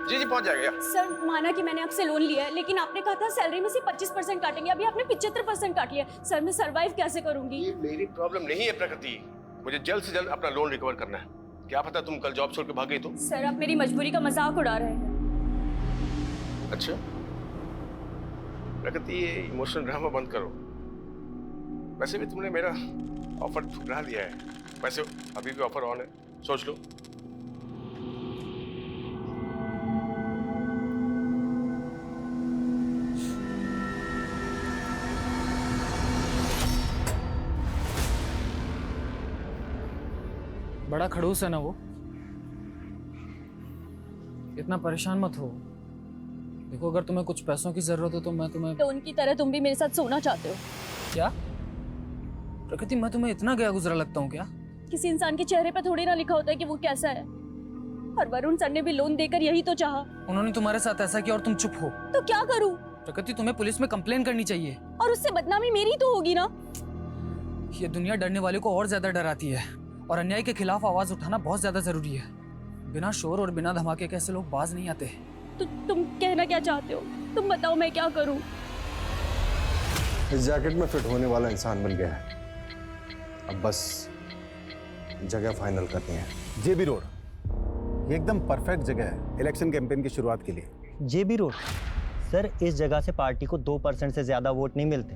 जी जी पहुंच जाएगा। सर माना कि मैंने आपसे लोन लिया है, लेकिन आपने कहा था सैलरी में से 25% काटेंगे, अभी आपने 75% काट लिया। सर मैं सरवाइव कैसे करूंगी? ये मेरी प्रॉब्लम नहीं है प्रकृति, मुझे जल्द से जल्द अपना लोन रिकवर करना है। क्या पता तुम कल जॉब छोड़ के भाग गई तो। सर आप मेरी मजबूरी का मजाक उड़ा रहे हैं। अच्छा प्रकृति, ये इमोशनल ड्रामा बंद करो। वैसे भी तुमने मेरा ऑफर ठुकरा दिया है। वैसे अभी भी ऑफर ऑन है, सोच लो। बड़ा खड़ूस है ना वो। इतना परेशान मत हो। देखो अगर तुम्हें कुछ पैसों की जरूरत हो तो मैं तुम्हें। तो उनकी तरह तुम भी मेरे साथ सोना चाहते हो क्या प्रकृति, मैं तुम्हें इतना गया गुजरा लगता हूँ क्या? किसी इंसान के चेहरे पर थोड़ी ना लिखा होता है कि वो कैसा है। और वरुण सर ने भी लोन देकर यही तो चाहा। उन्होंने तुम्हारे साथ ऐसा किया और तुम चुप हो। तो क्या करूं? प्रकृति तुम्हें पुलिस में कंप्लेन करनी चाहिए। और उससे बदनामी मेरी तो होगी ना। ये दुनिया डरने वाले को और ज्यादा डराती है और अन्याय के खिलाफ आवाज उठाना बहुत ज्यादा जरूरी है। बिना शोर और बिना धमाके के ऐसे लोग बाज नहीं आते। तो तुम कहना क्या चाहते हो? तुम बताओ मैं क्या करूं? इस जैकेट में फिट होने वाला इंसान बन गया है। अब बस जगह फाइनल करनी है। जेबी रोड ये एकदम परफेक्ट जगह है इलेक्शन कैंपेन की शुरुआत के लिए। जेबी रोड सर, इस जगह से पार्टी को 2% से ज्यादा वोट नहीं मिलते।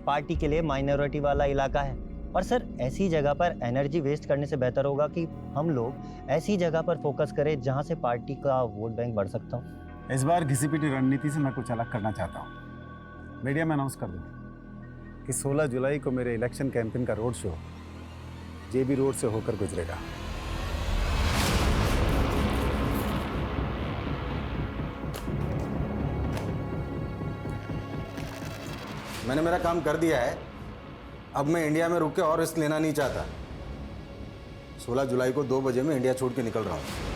पार्टी के लिए माइनॉरिटी वाला इलाका है। और सर ऐसी जगह पर एनर्जी वेस्ट करने से बेहतर होगा कि हम लोग ऐसी जगह पर फोकस करें जहां से पार्टी का वोट बैंक बढ़ सकता हो। इस बार घिसी पिटी रणनीति से मैं कुछ अलग करना चाहता हूँ। मीडिया में अनाउंस कर दूँ कि 16 जुलाई को मेरे इलेक्शन कैंपेन का रोड शो जेबी रोड से होकर गुजरेगा। मैंने मेरा काम कर दिया है। अब मैं इंडिया में रुक के और रिस्क लेना नहीं चाहता। 16 जुलाई को 2 बजे मैं इंडिया छोड़ के निकल रहा हूँ।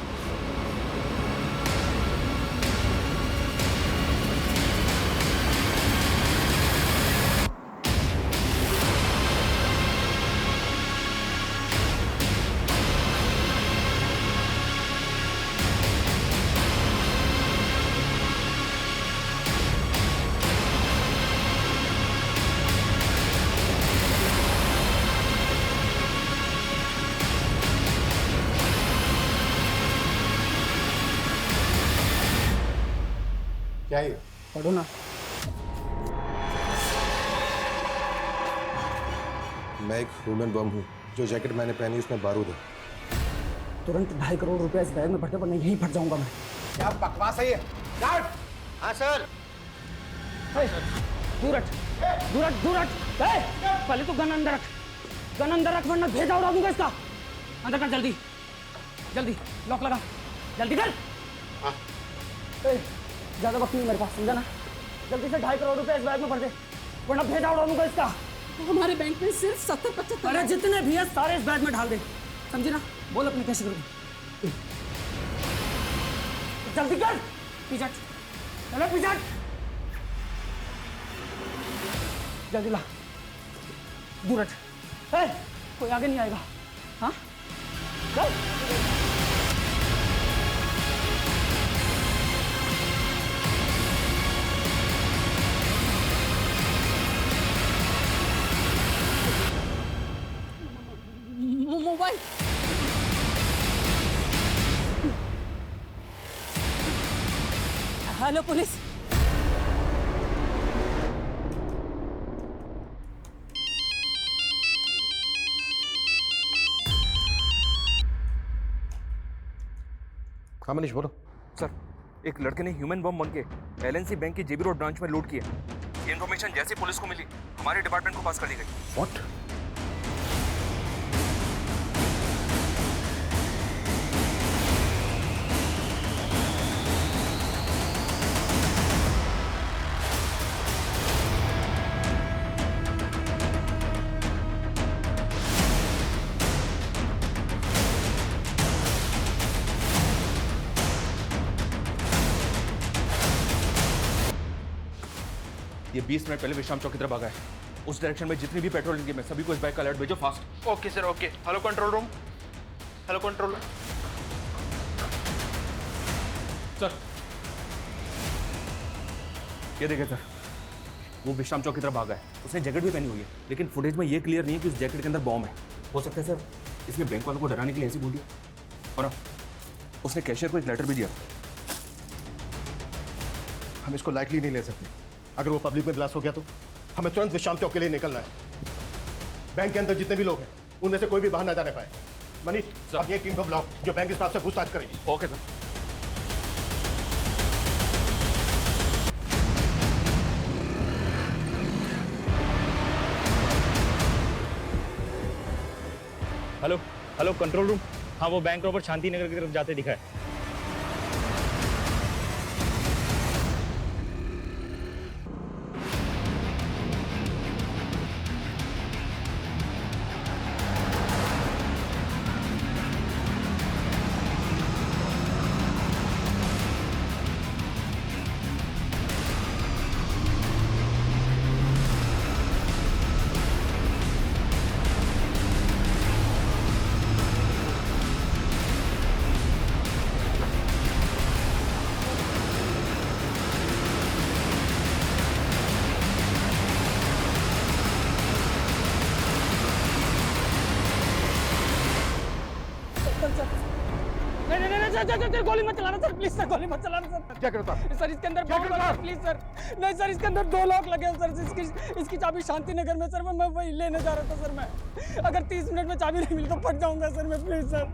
क्या है? पढ़ो ना। मैं एक ह्यूमन बम हूँ। जो जैकेट मैंने पहनी उसमें बारूद है। तुरंत 2.5 करोड़ रुपए इस बैग में भरते, वरना यहीं फट जाऊंगा मैं। क्या बकवास है ये? गार्ड! हाँ सर। दूर हट, दूर हट, दूर हट। पहले तो गन अंदर रख, गन अंदर रख, वरना भेजा उड़ा दूंगा इसका। अंदर कर जल्दी, जल्दी लॉक लगा, जल्दी कर। हाँ। ज्यादा वक्त नहीं मेरे पास, समझा ना? जल्दी से 2.5 करोड़ रुपए इस बैग में भर दे, वरना भेजा उड़ा दूंगा इसका। हमारे बैंक में सिर्फ 70-75। अरे जितने भी है सारे इस बैग में ढाल दे, समझी ना? बोल अपने कैसे करोगे? जल्दी कर, पीछे चलो, पीछे जल्दी ला, दूर हट। कोई आगे नहीं आएगा। हाँ चल। मोबाइल। Hello police. हाँ मनीष बोलो। सर, एक लड़के ने ह्यूमन बम बन के एलएनसी बैंक की जेबी रोड ब्रांच में लूट किया। ये इन्फॉर्मेशन जैसे पुलिस को मिली, हमारे डिपार्टमेंट को पास कर दी गई। व्हाट? ये 20 मिनट पहले विश्राम चौक की तरफ भागा है। उस डायरेक्शन में जितनी भी पेट्रोलिंग टीम है सभी को इस बाइक का अलर्ट भेजो fast. Okay sir, okay. Hello control room. Hello control room. Sir, ये देखे सर, वो विश्राम चौक की तरफ भागा है। उसने जैकेट भी पहनी हुई है, लेकिन फुटेज में ये क्लियर नहीं है कि उस जैकेट के अंदर बॉम्ब है। हो सकता है सर इसने बैंक वालों को डराने के लिए ऐसी बोल दिया। और उसने कैशियर को एक लेटर भी दिया। हम इसको लाइटली नहीं ले सकते। अगर वो पब्लिक में ब्लास्ट हो गया तो हमें तुरंत विश्राम चौक के लिए निकलना है। बैंक के अंदर जितने भी लोग हैं उनमें से कोई भी बाहर ना जाने पाए। मनीष, अब ये टीम को बुलाओ जो बैंक स्टाफ से पूछताछ करेगी। Okay sir. Hello hello, control room. हाँ, वो बैंक रॉबर शांति नगर की तरफ जाते दिखा है। सर, गोली मत चलाना सर, प्लीज सर, गोली मत चलाना सर। क्या करता सर, इसके अंदर बॉम्ब लगा है, प्लीज सर। नहीं सर, इसके अंदर 2 लॉक लगे हैं सर। इसकी चाबी शांति नगर में सर। मैं वही लेने जा रहा था सर। मैं अगर 30 मिनट में चाबी नहीं मिली तो फट जाऊंगा सर मैं, प्लीज सर।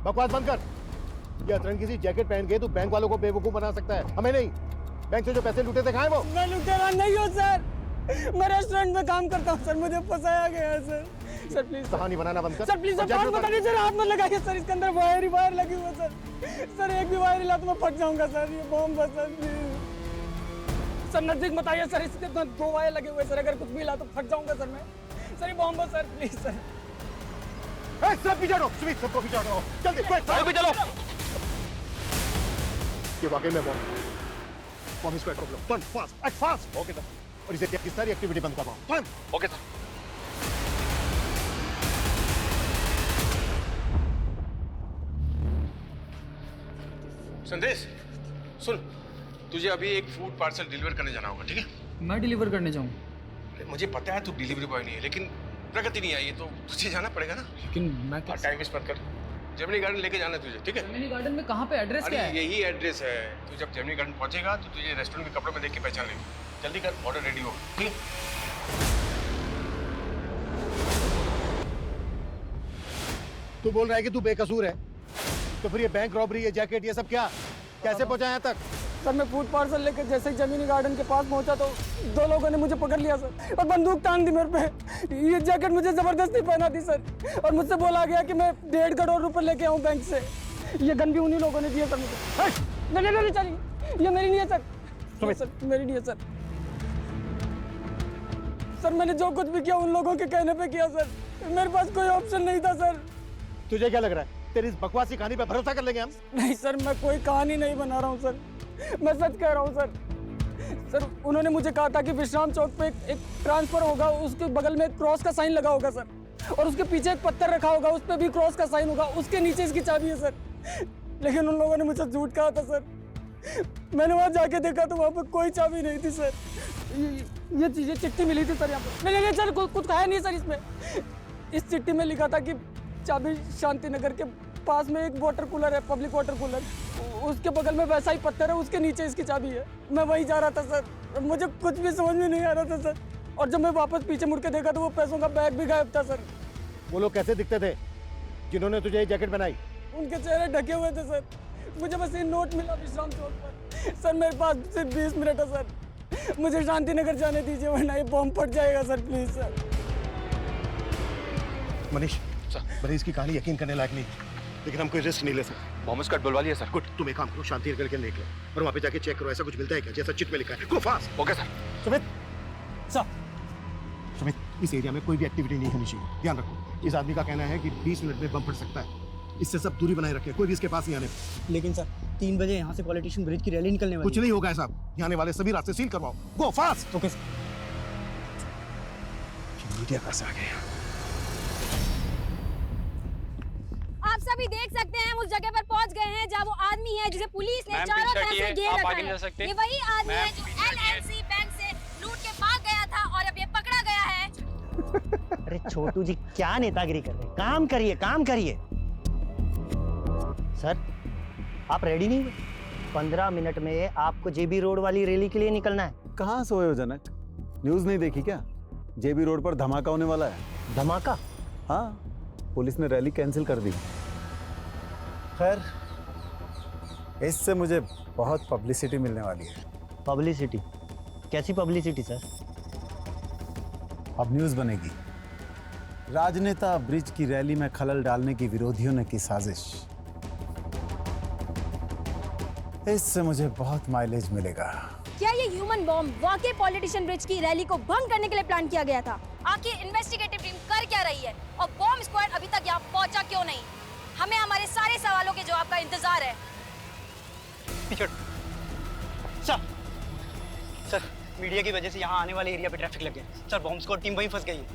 बकवास बंद कर। ये अतरंगी किसी जैकेट पहन के तू बैंक वालों को बेवकूफ बना सकता है, हमें नहीं। बैंक से जो पैसे लूटे थे खाए वो। मैं लुटेरा नहीं हूँ सर, मैं रेस्टोरेंट में काम करता हूँ सर। मुझे फंसाया गया है सर। सर प्लीज कहानी बनाना बंद कर। सर, प्लीज सर, बात बताइए सर, हाथ मत लगाइए सर। इसके अंदर वायर ही वायर लगी हुई है सर। सर, एक भी वायर हिला तो मैं फट जाऊंगा सर। ये बॉम्ब है सर, प्लीज सर, नजदीक मत आइए सर। इसके अंदर 2 वायर लगे हुए सर। अगर कुछ भी हिला तो फट जाऊंगा सर मैं। सर, ये बॉम्ब है सर, प्लीज सर। सब पीछे हटो, सुमित, सबको पीछे हटो जल्दी। चलो। ये वाकई में बॉम्ब स्क्वाड को बुलाओ। Fast act fast. Okay sir. और इसे की सारी एक्टिविटी बंद करवाओ। Okay sir. संदेश सुन, तुझे अभी एक फूड पार्सल डिलीवर करने जाना होगा, ठीक है? मैं डिलीवर करने जाऊँ? मुझे पता है तू डिलीवरी बॉय नहीं है, लेकिन प्रगति नहीं आई है तो तुझे जाना पड़ेगा ना। लेकिन मैं टाइम वेस्ट मत कर। जेमिनी गार्डन लेके जाना है तुझे, ठीक है? जेमिनी गार्डन में कहाँ पे? एड्रेस अरे यही एड्रेस है। तू जब जेमिनी गार्डन पहुंचेगा तो तुझे रेस्टोरेंट के कपड़ों में देख के पहचान लेगी। जल्दी कर, ऑर्डर रेडी हो, ठीक है? तू बोल रहा है कि तू बेकसूर है, तो फिर ये बैंक रॉबरी, ये जैकेट, ये सब क्या कैसे पहुंचा यहाँ तक? सर, मैं फूड पार्सल लेकर जैसे ही जमीनी गार्डन के पास पहुंचा तो 2 लोगों ने मुझे पकड़ लिया सर और बंदूक तान दी मेरे पे। ये जैकेट मुझे जबरदस्ती पहना दी सर और मुझसे बोला गया कि मैं 1.5 करोड़ रुपए लेके आऊं बैंक से। ये गन भी उन्हीं लोगों ने दिया सर मुझे। नहीं चलिए, ये मेरी नहीं है सर। सर, मेरी नहीं है सर। सर, मैंने जो कुछ भी किया उन लोगों के कहने पे किया सर। मेरे पास कोई ऑप्शन नहीं था सर। तुझे क्या लग रहा है तेरी इस बकवासी कहानी पे भरोसा कर लेंगे हम? नहीं सर, मैं कोई कहानी नहीं बना रहा हूँ सर, मैं सच कह रहा हूँ सर। सर, उन्होंने मुझे कहा था कि विश्राम चौक पे एक ट्रांसफर होगा, उसके बगल में एक क्रॉस का साइन लगा होगा सर, और उसके पीछे एक पत्थर रखा होगा, उस पर भी क्रॉस का साइन होगा, उसके नीचे इसकी चाबी है सर। लेकिन उन लोगों ने मुझे झूठ कहा था सर। मैंने वहाँ जाके देखा तो वहाँ पर कोई चाबी नहीं थी सर। ये चीज़ें चिट्ठी मिली थी सर यहाँ पर। नहीं सर, कुछ कहा नहीं सर इसमें। इस चिट्ठी में लिखा था कि चाबी शांति नगर के पास में एक वाटर कूलर है, पब्लिक वाटर कूलर, उसके बगल में वैसा ही पत्थर है, उसके नीचे इसकी चाबी है। मैं वहीं जा रहा था सर, मुझे कुछ भी समझ में नहीं आ रहा था सर। और जब मैं वापस पीछे मुड़ के देखा तो वो पैसों का बैग भी गायब था सर। वो लोग कैसे दिखते थे जिन्होंने तुझे ये जैकेट बनाई? उनके चेहरे ढके हुए थे सर। मुझे बस ये नोट मिला विश्राम चौक पर। सर, मेरे पास सिर्फ 20 मिनट है सर, मुझे शांति नगर जाने दीजिए वरना ये बॉम्ब फट जाएगा sir, please sir. Manish, Manish की कहानी यकीन करने लायक नहीं, लेकिन हम कोई रिस्क नहीं ले सकते। बॉम्ब स्क्वाड बुलवा लिया सर। गुड, तुम एक काम करो, शांति नगर के निकलो और वहाँ पे जाके चेक करो ऐसा कुछ मिलता है क्या जैसा चिट में लिखा है। गो fast. Okay sir. Sumit, sir, Sumit, इस एरिया में कोई भी एक्टिविटी नहीं होनी चाहिए, ध्यान रखो। इस आदमी का कहना है कि 20 मिनट में बम फट सकता है, इससे सब दूरी बनाए रखें, कोई भी इसके पास नहीं आने। लेकिन सर 3 बजे यहाँ से पॉलिटिशियन ब्रिज की रैली निकलने वाली कुछ नहीं होगा ऐसा, यहाँ आने वाले सभी रास्ते सील करवाओ। गो फास्ट। Okay sir. मीडिया कैसे आ गया? आप सब अभी देख सकते हैं हम उस जगह पर पहुंच गए हैं जहां वो आदमी है जिसे पुलिस ने चारों तरफ से घेर रखा है। ये वही आदमी है जो एलएनसी बैंक से लूट के भाग गया था और अब ये पकड़ा गया है। अरे छोटू जी क्या नेतागिरी कर रहे हैं? काम करिए, काम करिए। सर आप रेडी नहीं हुए? 15 मिनट में आपको जेबी रोड वाली रैली के लिए निकलना है। कहाँ सोए हो जनक? न्यूज़ नहीं देखी क्या? जेबी रोड पर धमाका होने वाला है। धमाका? हाँ, पुलिस ने रैली कैंसिल कर दी। खैर, इससे मुझे बहुत पब्लिसिटी मिलने वाली है। पब्लिसिटी? कैसी पब्लिसिटी सर? अब न्यूज़ बनेगी। राजनेता ब्रिज की रैली में खलल डालने की विरोधियों ने की साजिश। इससे मुझे बहुत माइलेज मिलेगा। क्या ये ह्यूमन बॉम्ब वाकई पॉलिटिशियन ब्रिज की रैली को भंग करने के लिए प्लान किया गया था? आखिर इन्वेस्टिगेटिव टीम कर क्या रही है और बॉम्ब स्क्वाड अभी तक यहाँ पहुंचा क्यों नहीं? हमें हमारे सारे सवालों के जवाब का इंतजार है। सर मीडिया की वजह से यहाँ आने वाले एरिया पे ट्रैफिक लग गया। सर बॉम्ब स्क्वाड टीम वहीं फंस गई है।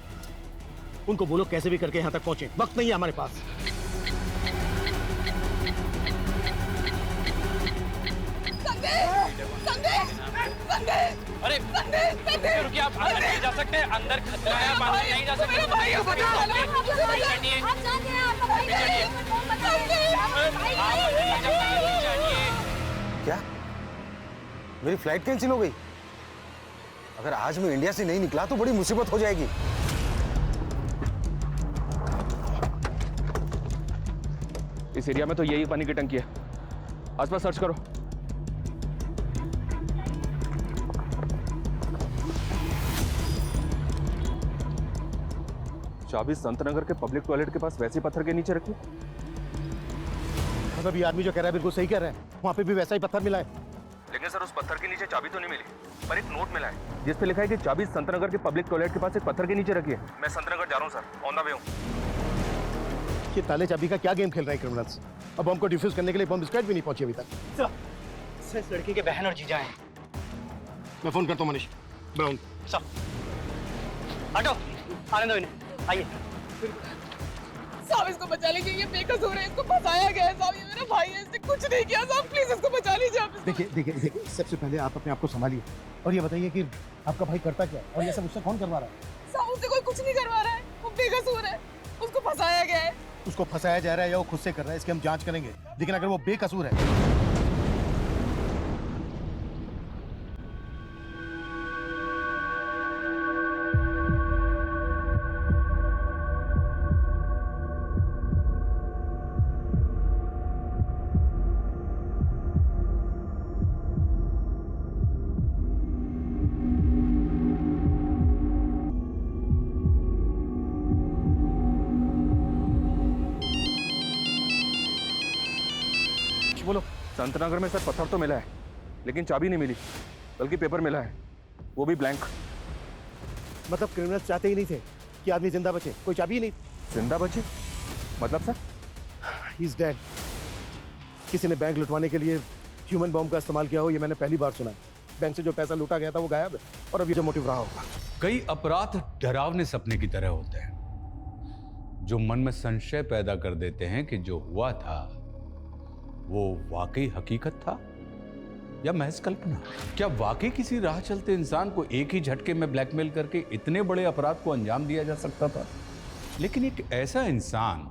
उनको बोलो कैसे भी करके यहाँ तक पहुंचे, वक्त नहीं है हमारे पास। अरे रुकिए, आप अंदर नहीं जा सकते, अंदर खतरा है, आप अंदर नहीं जा सकते। क्या मेरी फ्लाइट कैंसिल हो गई? अगर आज मैं इंडिया से नहीं निकला तो बड़ी मुसीबत हो जाएगी। इस एरिया में तो यही पानी की टंकी है, आसपास सर्च करो। चाबी संतनगर के पब्लिक टॉयलेट के पास वैसे पत्थर के नीचे रखी। मतलब ये आदमी जो कह रहा है बिल्कुल सही कह रहा है, वहाँ पे भी वैसा ही पत्थर मिला है। लेकिन सर उस पत्थर के नीचे चाबी तो नहीं मिली, पर एक नोट मिला है जिस पे लिखा है कि चाबी संतनगर के पब्लिक टॉयलेट के पास एक पत्थर के नीचे रखी है। मैं संतनगर जा रहा हूँ सर, ऑन द वे हूँ। ये ताले चाबी का क्या गेम खेल रहे हैं क्रिमिनल्स? अब बम को डिफ्यूज करने के लिए बम स्क्वाड भी नहीं पहुंची अभी तक। सर इस लड़की के बहन और जीजा हैं। मैं फोन करता हूँ मनीष। ब्राउन सर हटो, आने दो इन्हें, आइए। साहब इसको बचा लीजिए, ये बेकसूर है, इसको फंसाया गया है साहब, ये मेरा भाई है, इसने कुछ नहीं किया साहब, प्लीज इसको बचा लीजिए आप। देखिए सबसे पहले आप अपने आप को संभालिए और ये बताइए कि आपका भाई करता क्या है और ये सब उससे कौन करवा रहा है? साहब उससे कोई कुछ नहीं करवा रहा है, वो बेकसूर है, उसको फंसाया गया है। उसको फंसाया जा रहा है या वो खुद से कर रहा है, इसकी हम जांच करेंगे, लेकिन अगर वो बेकसूर है बोलो। संतनगर में सर पत्थर तो मिला है, लेकिन चाबी नहीं मिली, बल्कि पेपर मिला है, वो भी ब्लैंक। मतलब क्रिमिनल्स चाहते ही नहीं थे कि आदमी जिंदा बचे, कोई चाबी ही नहीं। जिंदा बची मतलब सर? He is dead. किसी ने बैंक लुटवाने के लिए ह्यूमन बॉम्ब का इस्तेमाल किया हो, ये मैंने पहली बार सुना। बैंक से जो पैसा लूटा गया था वो गायब है और अब ये जो मोटिव रहा होगा। कई अपराध डरावने सपने की तरह होते हैं जो मन में संशय पैदा कर देते हैं कि जो हुआ था वो वाकई हकीकत था या महज कल्पना। क्या वाकई किसी राह चलते इंसान को एक ही झटके में ब्लैकमेल करके इतने बड़े अपराध को अंजाम दिया जा सकता था? लेकिन एक ऐसा इंसान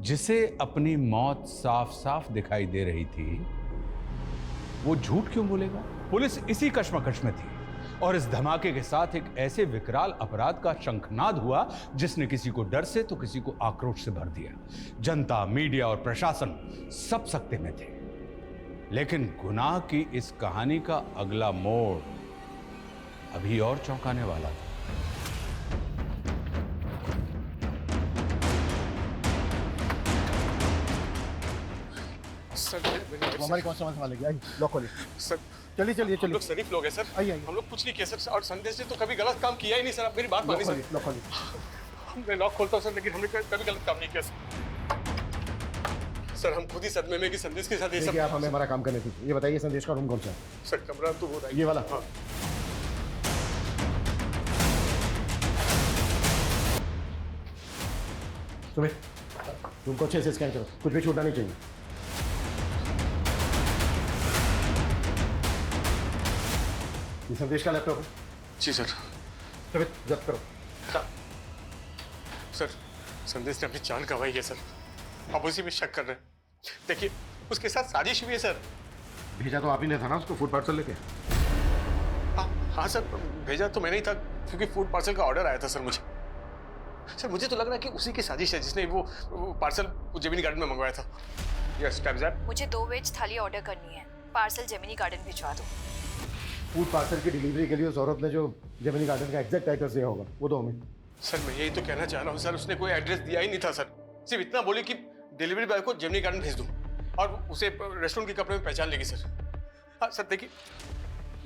जिसे अपनी मौत साफ साफ दिखाई दे रही थी, वो झूठ क्यों बोलेगा? पुलिस इसी कश्मकश में थी और इस धमाके के साथ एक ऐसे विकराल अपराध का शंखनाद हुआ जिसने किसी को डर से तो किसी को आक्रोश से भर दिया। जनता, मीडिया और प्रशासन सब सकते में थे। लेकिन गुनाह की इस कहानी का अगला मोड़ अभी और चौंकाने वाला था। सर वो हमारी कौन संभालेगी? आइए लॉक खोलिए। सर चलिए चलिए हम चलिए। लोग शरीफ लोग हैं सर, आइए आइए। हम लोग कुछ नहीं किया सर, और संदेश ने तो कभी गलत काम किया ही नहीं सर। आप मेरी बात मानिए सर। लॉक खोलिए। मैं लॉक खोलता हूँ सर, लेकिन हमने कभी गलत काम नहीं किया सर। सर हम खुद ही सदमे में कि संदेश के साथ ये सब। आप हमें हमारा काम करने दीजिए। ये बताइए संदेश का रूम कौन सा है? सर कमरा तो हो रहा है ये वाला। हाँ। सुमित तुमको अच्छे से स्कैन करो, कुछ भी छूटना नहीं चाहिए। ये संदेश का लैपटॉप है? जी सर। सुमित, जब्त करो। सर, संदेश ने अपनी जान गंवाई है सर। आप उसी में शक कर रहे हैं। देखिए, उसके साथ साजिश हुई है सर। भेजा तो आप ही ने था ना उसको फूड पार्सल लेके? हाँ सर, भेजा तो मैंने ही था क्योंकि फूड पार्सल का ऑर्डर आया था सर मुझे। सर मुझे तो लग रहा है कि उसी की साजिश है जिसने वो पार्सल जेमिनी गार्डन में मंगवाया था। Yes, time. मुझे 2 वेज थाली ऑर्डर करनी है, पार्सल जेमिनी गार्डन भिजवा दो। फूड पार्सल की डिलीवरी के लिए उस औरत ने जो जेमिनी गार्डन का एग्जैक्ट एड्रेस दिया होगा वो दो हमें। सर मैं यही तो कहना चाह रहा हूँ सर, उसने कोई एड्रेस दिया ही नहीं था सर। सिर्फ इतना बोले कि डिलीवरी बॉय को जेमिनी गार्डन भेज दूँ और उसे रेस्टोरेंट के कपड़े में पहचान लेगी सर। हाँ सर, देखिए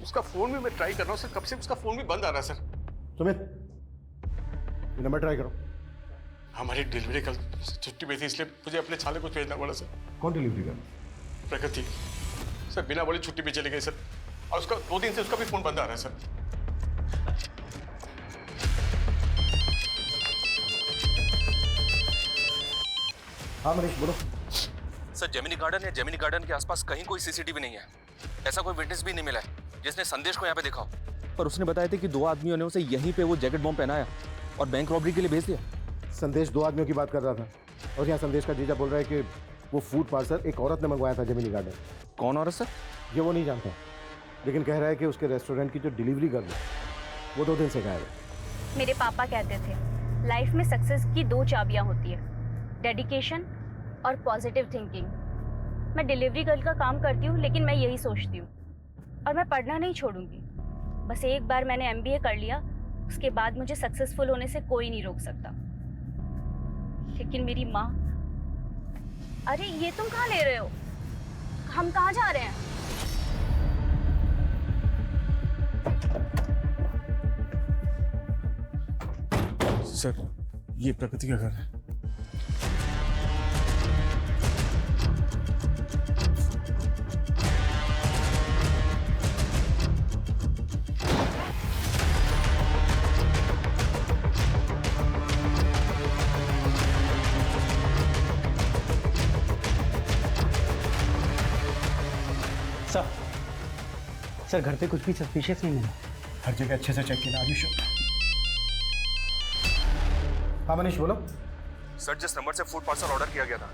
उसका फोन भी मैं ट्राई कर रहा हूँ सर, कब से उसका फोन भी बंद आ रहा है सर। सुमित, ये नंबर ट्राई करो। हमारी डिलीवरी कल छुट्टी पे थी इसलिए मुझे अपने छाले को भेजना पड़ा सर। कौन डिलीवरी कर? प्रकृति सर, बिना बोले छुट्टी पे चले गए सर, और उसका 2 दिन से उसका भी फोन बंद आ रहा है सर। हाँ मनीष बोलो। सर जेमिनी गार्डन या जेमिनी गार्डन के आसपास कहीं कोई सीसीटीवी नहीं है। ऐसा कोई विटनेस भी नहीं मिला है जिसने संदेश को यहाँ पे देखा हो। पर उसने बताया था कि 2 आदमियों ने उसे यहीं पे वो जैकेट बॉम्ब पहनाया और बैंक रॉबरी के लिए भेज दिया। संदेश 2 आदमियों की बात कर रहा था और यहाँ संदेश का जीजा बोल रहा है कि वो फूड पार्सल एक औरत ने मंगवाया था जेमिनी गार्डन। कौन औरत सर? ये वो नहीं जानता, लेकिन कह रहा है कि उसके रेस्टोरेंट की जो डिलीवरी गर्ल है वो 2 दिन से गायब है। मेरे पापा कहते थे लाइफ में सक्सेस की 2 चाबियां होती है, डेडिकेशन और पॉजिटिव थिंकिंग। मैं डिलीवरी गर्ल का काम करती हूँ, लेकिन मैं यही सोचती हूँ और मैं पढ़ना नहीं छोड़ूंगी। बस एक बार मैंने MBA कर लिया, उसके बाद मुझे सक्सेसफुल होने से कोई नहीं रोक सकता। लेकिन मेरी माँ, अरे ये तुम कहाँ ले रहे हो? हम कहाँ जा रहे हैं? सर ये प्रकृति का घर है। सर घर पे कुछ भी सस्पिशियस नहीं मिला। हर जगह अच्छे से चेक किया। Are you sure? हाँ मनीष बोलो। सर जिस नंबर से फूड पार्सल ऑर्डर किया गया था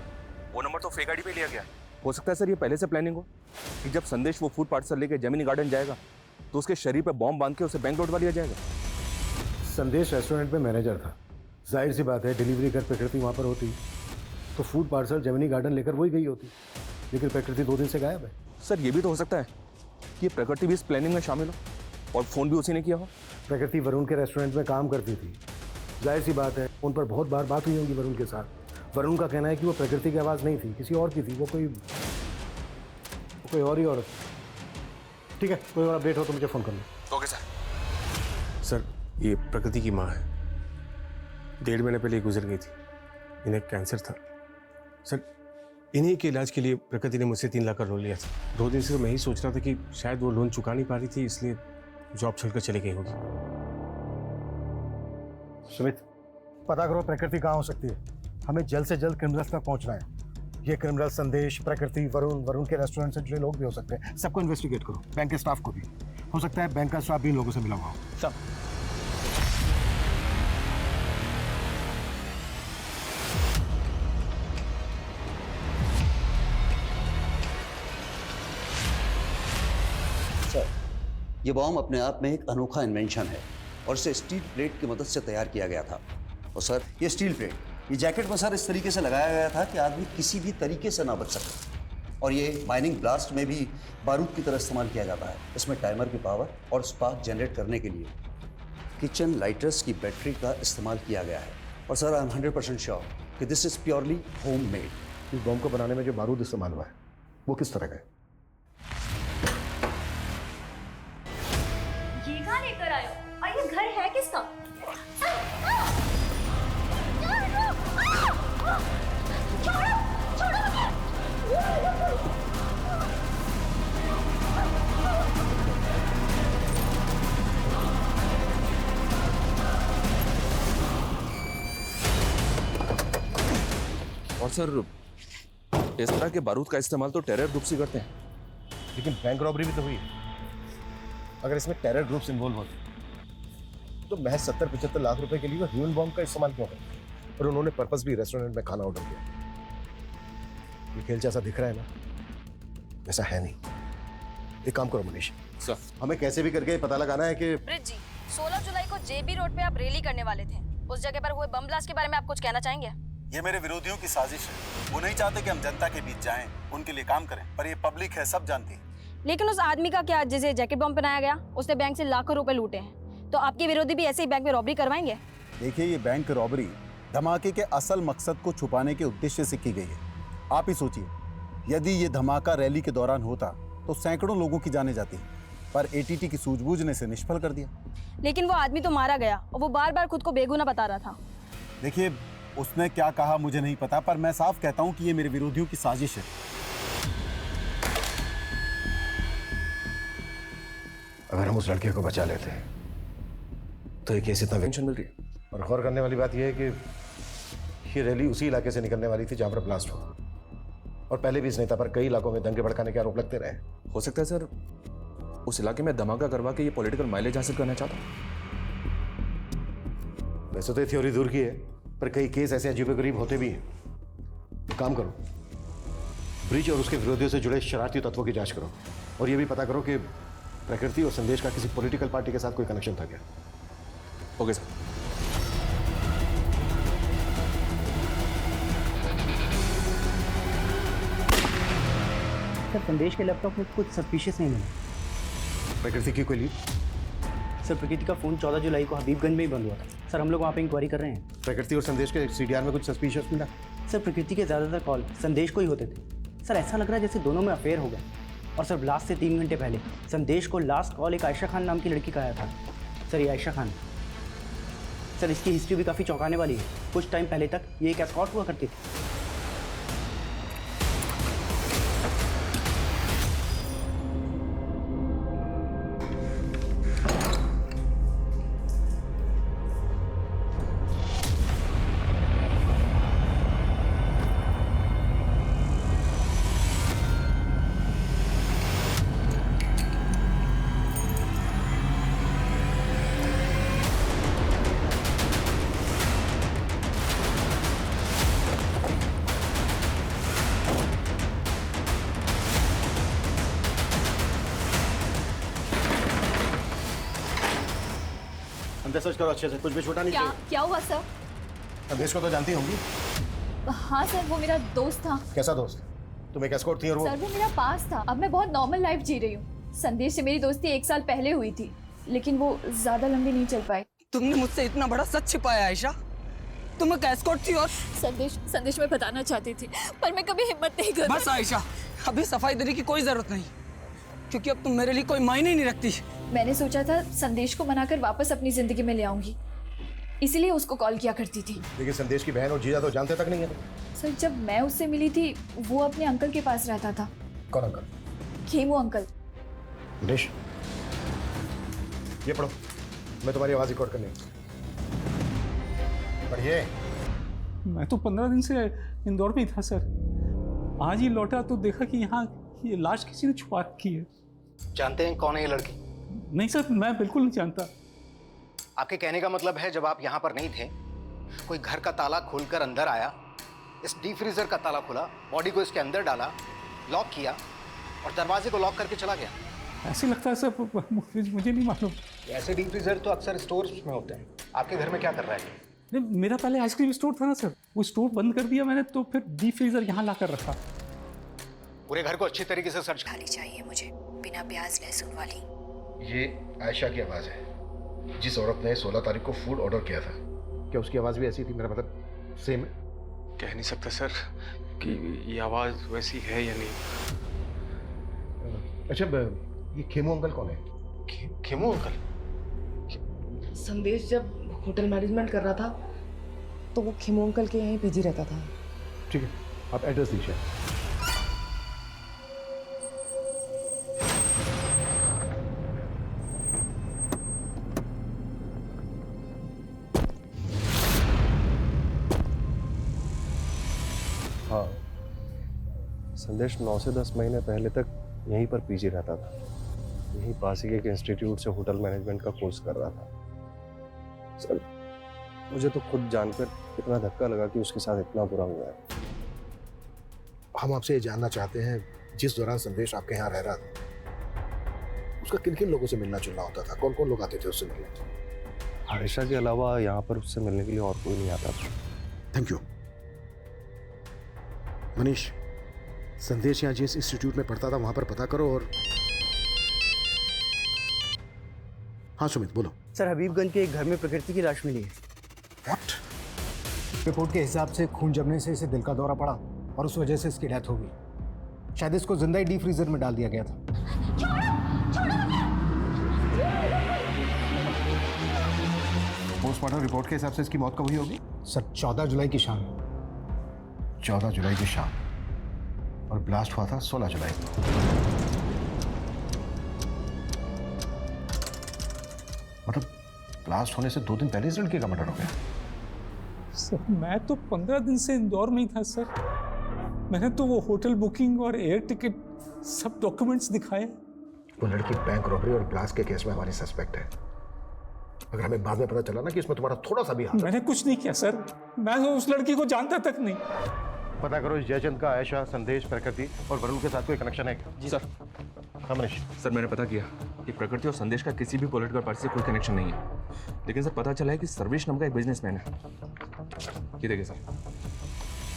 वो नंबर तो फेक आईडी पे लिया गया। हो सकता है सर ये पहले से प्लानिंग हो कि जब संदेश वो फूड पार्सल लेके जेमिनी गार्डन जाएगा तो उसके शरीर पे बॉम्ब बांध के उसे बैंक लौटवा लिया जाएगा। संदेश रेस्टोरेंट में मैनेजर था, जाहिर सी बात है डिलीवरी कर प्रकृति वहाँ पर होती तो फूड पार्सल जेमिनी गार्डन लेकर वही गई होती, लेकिन प्रकृति 2 दिन से गायब है। सर ये भी तो हो सकता है कि प्रकृति भी इस प्लानिंग में शामिल हो और फोन भी उसी ने किया हो। प्रकृति वरुण के रेस्टोरेंट में काम करती थी, जाहिर सी बात है उन पर बहुत बार बात हुई होगी वरुण के साथ। वरुण का कहना है कि वो प्रकृति की आवाज़ नहीं थी, किसी और की थी, वो कोई और ही औरत। ठीक है, कोई और अपडेट हो तो मुझे फ़ोन कर लो। Okay sir. सर ये प्रकृति की माँ है, 1.5 महीने पहले गुजर गई थी, इन्हें कैंसर था। सर इन्हीं के इलाज के लिए प्रकृति ने मुझसे 3 लाख का लोन लिया था। 2 दिन से तो मैं ही सोच रहा था कि शायद वो लोन चुका नहीं पा रही थी, इसलिए जॉब छोड़कर चली गई होगी। सुमित, पता करो प्रकृति कहाँ हो सकती है। हमें जल्द से जल्द क्रिमिनल्स तक पहुँचना है। ये क्रिमिनल संदेश, प्रकृति, वरुण के रेस्टोरेंट से जुड़े लोग भी हो सकते हैं। सबको इन्वेस्टिगेट करो, बैंक के स्टाफ को भी। हो सकता है बैंक का स्टाफ भी इन लोगों से मिला हुआ हो। सर ये बॉम्ब अपने आप में एक अनोखा इन्वेंशन है और इसे स्टील प्लेट की मदद से तैयार किया गया था। और सर ये स्टील प्लेट, ये जैकेट पर सर इस तरीके से लगाया गया था कि आदमी किसी भी तरीके से ना बच सके। और ये माइनिंग ब्लास्ट में भी बारूद की तरह इस्तेमाल किया जाता है। इसमें टाइमर की पावर और स्पार्क जनरेट करने के लिए किचन लाइटर्स की बैटरी का इस्तेमाल किया गया है। और सर आई एम 100% श्योर कि this is purely home made. इस बॉम्ब को बनाने में जो बारूद इस्तेमाल हुआ है वो किस तरह का है? ये कहाँ लेकर आए हो? और ये घर है किसका? छोड़ो, छोड़ो मुझे। और सर इस तरह के बारूद का इस्तेमाल तो टेरर ग्रुप्स ही करते हैं। लेकिन बैंक रॉबरी भी तो हुई है। अगर इसमें टेरर ग्रुप्स इन्वॉल्व होते तो महज 70-75 लाख रुपए के लिए वो ह्यूमन बॉम्ब का इस्तेमाल क्यों करते? और उन्होंने पर्पस भी रेस्टोरेंट में खाना ऑर्डर किया। ये खेल जैसा दिख रहा है ना, वैसा है नहीं। एक काम करो मनीष, सर हमें कैसे भी करके पता लगाना है कि ब्रिज जी, 16 जुलाई को जेबी रोड पे आप रैली करने वाले थे। उस जगह पर हुए बम ब्लास्ट के बारे में आप कुछ कहना चाहेंगे? ये मेरे विरोधियों की साजिश है। वो नहीं चाहते कि हम जनता के बीच जाएं, उनके लिए काम करें, पर ये पब्लिक है, सब जानती है। लेकिन उस आदमी का क्या, जिसे जैकेट बम पहनाया गया, उसने बैंक से लाखों रुपए लूटे हैं। तो आपके विरोधी भी ऐसे ही बैंक में रॉबरी करवाएंगे? देखिए, ये बैंक रॉबरी धमाके के असल मकसद को छुपाने के उद्देश्य से की गई है। आप ही सोचिए, यदि ये धमाका रैली के दौरान होता तो सैकड़ों लोगों की जानें जाती, पर एटीटी की सूझबूझ ने इसे निष्फल कर दिया। लेकिन वो आदमी तो मारा गया और वो बार बार खुद को बेगुनाह बता रहा था। देखिए, उसने क्या कहा मुझे नहीं पता, पर मैं साफ कहता हूं कि ये मेरे विरोधियों की साजिश है। अगर हम उस लड़के को बचा लेते हैं तो ये केस इतना टेंशन मिल रही है। और गौर करने वाली बात यह है कि ये रैली उसी इलाके से निकलने वाली थी जहां पर ब्लास्ट हुआ, और पहले भी इस नेता पर कई इलाकों में दंगे भड़काने के आरोप लगते रहे। हो सकता है सर उस इलाके में धमाका करवा के ये पॉलिटिकल माइलेज हासिल करना चाहता हूँ। वैसे तो ये थ्योरी दूर की है, पर कई केस ऐसे अजीबोगरीब होते भी हैं। तो काम करो, ब्रिज और उसके विरोधियों से जुड़े शरारती तत्वों की जांच करो, और ये भी पता करो कि प्रकृति और संदेश का किसी पॉलिटिकल पार्टी के साथ कोई कनेक्शन था क्या। Okay sir. सर संदेश के लैपटॉप में कुछ सस्पिशियस नहीं मिला। प्रकृति की कोई लीड? सर प्रकृति का फ़ोन 14 जुलाई को हबीबगंज में ही बंद हुआ था। सर हम लोग वहाँ पे इंक्वायरी कर रहे हैं। प्रकृति और संदेश के सीडीआर में कुछ सस्पिशियस मिला? सर प्रकृति के ज़्यादातर कॉल संदेश को ही होते थे। सर ऐसा लग रहा है जैसे दोनों में अफेयर हो गया। और सर ब्लास्ट से 3 घंटे पहले संदेश को लास्ट कॉल एक आयशा खान नाम की लड़की का आया था। सर ये आयशा खान, सर इसकी हिस्ट्री भी काफ़ी चौंकाने वाली है। कुछ टाइम पहले तक ये एक एस्कॉर्ट हुआ करती थी। अंदर सर्च करो अच्छे से, कुछ भी छोटा नहीं चाहिए। क्या हुआ सर? संदेश को तो जानती होंगी। हाँ सर, वो मेरा दोस्त था। कैसा दोस्त? तुम एक एस्कॉर्ट थी और वो? सर वो मेरा पास था। अब मैं बहुत नॉर्मल लाइफ जी रही हूँ। संदेश से मेरी दोस्ती 1 साल पहले हुई थी, लेकिन वो ज्यादा लंबी नहीं चल पाई। तुमने मुझसे इतना बड़ा सच छिपाया आयशा। तुम एक एस्कॉर्ट थी और संदेश मैं बताना चाहती थी, पर मैं कभी हिम्मत नहीं कर। बस आयशा, अभी सफाई देने की कोई जरूरत नहीं, क्योंकि अब तुम मेरे लिए कोई मायने ही नहीं रखती। मैंने सोचा था संदेश को मनाकर वापस अपनी जिंदगी में ले आऊंगी, इसीलिए उसको कॉल किया करती थी। लेकिन संदेश की बहन और जीजा तो जानते तक नहीं है। सर जब मैं उससे मिली थी वो अपने अंकल के पास रहता था। कौन अंकल? खेमू अंकल। मनीष, ये पढ़ो, मैं तुम्हारी आवाज रिकॉर्ड करनी। पढ़िए। मैं तो 15 दिन से इंदौर में ही था सर। आज ही लौटा तो देखा कि यहाँ ये लाश किसी ने छुपा रखी है। जानते हैं कौन है ये लड़की? नहीं सर, मैं बिल्कुल नहीं जानता। आपके कहने का मतलब है जब आप यहाँ पर नहीं थे, कोई घर का ताला खोलकर अंदर आया, इस डीप फ्रीजर का ताला खोला, बॉडी को इसके अंदर डाला, लॉक किया और दरवाजे को लॉक करके चला गया। ऐसे लगता है सर, मुझे नहीं मालूम। ऐसे डीप फ्रीजर तो अक्सर स्टोर्स में होते हैं। आपके घर में क्या कर रहा है? नहीं, मेरा पहले आइसक्रीम स्टोर था ना सर, वो स्टोर बंद कर दिया मैंने, तो फिर डीप फ्रीजर यहाँ ला कर रखा। पूरे घर को अच्छी तरीके से सर्च खाली चाहिए मुझे, बिना प्याज लहसुन वाली। ये आयशा की आवाज है, जिस औरत ने 16 तारीख को फूड ऑर्डर किया था। क्या उसकी आवाज भी ऐसी थी? मेरा मतलब सेम है? कह नहीं सकता सर कि ये आवाज़ वैसी है या नहीं। अच्छा, ये खेमू अंकल कौन है? खेमू अंकल? संदेश जब होटल मैनेजमेंट कर रहा था तो वो खेमू अंकल के यहीं पीजी रहता था। ठीक है, आप एड्रेस दीजिए। संदेश 9 से 10 महीने पहले तक यहीं पर पीजी रहता था। यहीं पास ही एक इंस्टीट्यूट से होटल मैनेजमेंट का कोर्स कर रहा था। सर, मुझे तो खुद जानकर इतना धक्का लगा कि उसके साथ इतना बुरा हुआ है। हम आपसे ये जानना चाहते हैं, जिस दौरान संदेश आपके यहाँ रह रहा था, उसका किन किन लोगों से मिलना जुलना होता था? कौन कौन लोग आते थे उससे मिलने? आयशा के अलावा यहाँ पर उससे मिलने के लिए और कोई नहीं आता था। Thank you. मनीष, संदेश यहाँ जिस इंस्टीट्यूट में पढ़ता था वहां पर पता करो। और हाँ सुमित, बोलो। सर, हबीबगंज के एक घर में प्रकृति की लाश मिली है। व्हाट? रिपोर्ट के हिसाब से खून जमने से इसे दिल का दौरा पड़ा और उस वजह से इसकी डेथ हो गई। शायद इसको जिंदा ही डीप फ्रीजर में डाल दिया गया था। पोस्टमार्टम रिपोर्ट के हिसाब से इसकी मौत कब हुई होगी? सर, 14 जुलाई की शाम। 14 जुलाई की शाम, और ब्लास्ट हुआ था 16 जुलाई को। मतलब ब्लास्ट होने से 2 दिन पहले इस लड़के का मर्डर हो गया। सर, मैं तो 15 दिन से इंदौर में ही था सर। मैंने तो वो होटल बुकिंग और एयर टिकट सब डॉक्यूमेंट्स दिखाए। वो लड़की बैंक रॉबरी और ब्लास्ट के केस में हमारी सस्पेक्ट है। अगर हमें बाद में पता चला ना कि इसमें तुम्हारा थोड़ा सा भी हाथ है। मैंने कुछ नहीं किया सर, मैं तो उस लड़की को जानता तक नहीं। पता करो इस जयचंद का आयशा, संदेश, प्रकृति और वरुण के साथ कोई कनेक्शन है क्या? जी सर। हाँ मनीष। सर, मैंने पता किया कि प्रकृति और संदेश का किसी भी पॉलिटिकल पार्टी से कोई कनेक्शन नहीं है। लेकिन सर, पता चला है कि सर्वेश नाम का एक बिजनेसमैन है। ये देखिए सर,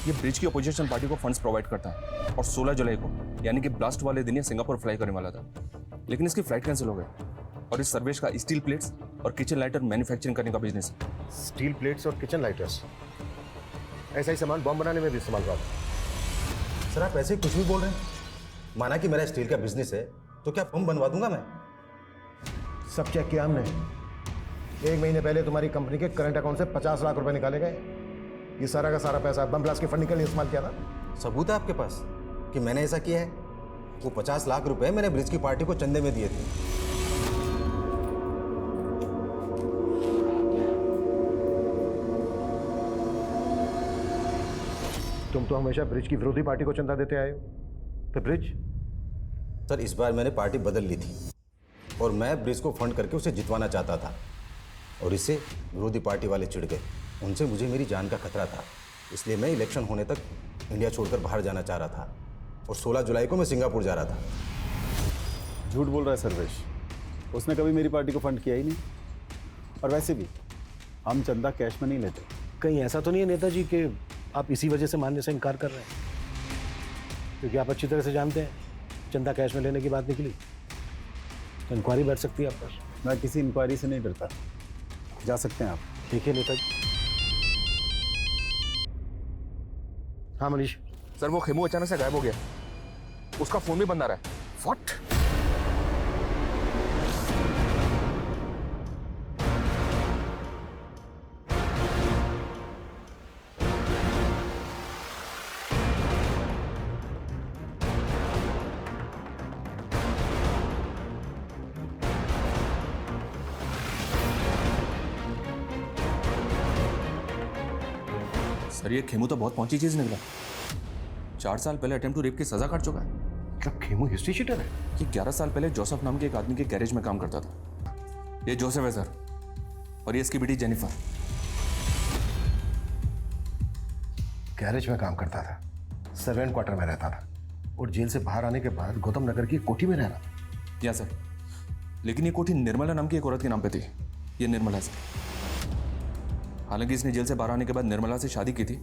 ये ब्रिज की अपोजिशन पार्टी को फंड्स प्रोवाइड करता है और 16 जुलाई को यानी कि ब्लास्ट वाले दिन ये सिंगापुर फ्लाई करने वाला था, लेकिन इसकी फ्लाइट कैंसिल हो गई। और इस सर्वेश का स्टील प्लेट्स और किचन लाइटर मैन्युफैक्चरिंग करने का बिजनेस है। स्टील प्लेट्स और किचन लाइटर्स, ऐसा ही सामान बम बनाने में भी इस्तेमाल हुआ था। सर, आप ऐसे कुछ भी बोल रहे हैं? माना कि मेरा स्टील का बिजनेस है तो क्या बम बनवा दूंगा मैं? सब चेक किया हमने। 1 महीने पहले तुम्हारी कंपनी के करंट अकाउंट से 50 लाख रुपए निकाले गए। ये सारा का सारा पैसा बम ब्लास्ट के फंडिंग के लिए इस्तेमाल किया था। सबूत है आपके पास कि मैंने ऐसा किया है? वो 50 लाख रुपए मैंने ब्रिज की पार्टी को चंदे में दिए थे। तुम तो हमेशा ब्रिज की विरोधी पार्टी को चंदा देते आए हो। तो ब्रिज? सर, इस बार मैंने पार्टी बदल ली थी और मैं ब्रिज को फंड करके उसे जितवाना चाहता था, और इससे विरोधी पार्टी वाले चिढ़ गए। उनसे मुझे मेरी जान का खतरा था, इसलिए मैं इलेक्शन होने तक इंडिया छोड़कर बाहर जाना चाह रहा था और 16 जुलाई को मैं सिंगापुर जा रहा था। झूठ बोल रहा है सर्वेश, उसने कभी मेरी पार्टी को फंड किया ही नहीं। और वैसे भी हम चंदा कैश में नहीं लेते। कहीं ऐसा तो नहीं है नेताजी कि आप इसी वजह से मानने से इनकार कर रहे हैं? क्योंकि आप अच्छी तरह से जानते हैं चंदा कैश में लेने की बात निकली तो इंक्वायरी बैठ सकती है आप पर। मैं किसी इंक्वायरी से नहीं डरता, जा सकते हैं आप। ठीक है नेताजी। हाँ मनीष। सर, वो खेमू अचानक से गायब हो गया, उसका फोन भी बंद आ रहा है। व्हाट? सर, ये खेमू तो बहुत पहुंची चीज निकला। 4 साल पहले अटेम्प्ट टू रेप की सजा काट चुका है। मतलब खेमू हिस्ट्री शीटर है? ये 11 साल पहले जोसेफ नाम के एक आदमी के गैरेज में काम करता था। ये जोसेफ है सर, और ये इसकी बेटी जेनिफर। गैरेज में काम करता था, सर्वेंट क्वार्टर में रहता था, और जेल से बाहर आने के बाद गौतम नगर की कोठी में रह रहा था। या सर, लेकिन ये कोठी निर्मला नाम की एक औरत के नाम पे थी। ये निर्मला सर। हालांकि इसने जेल से बाहर आने के बाद निर्मला से शादी की थी,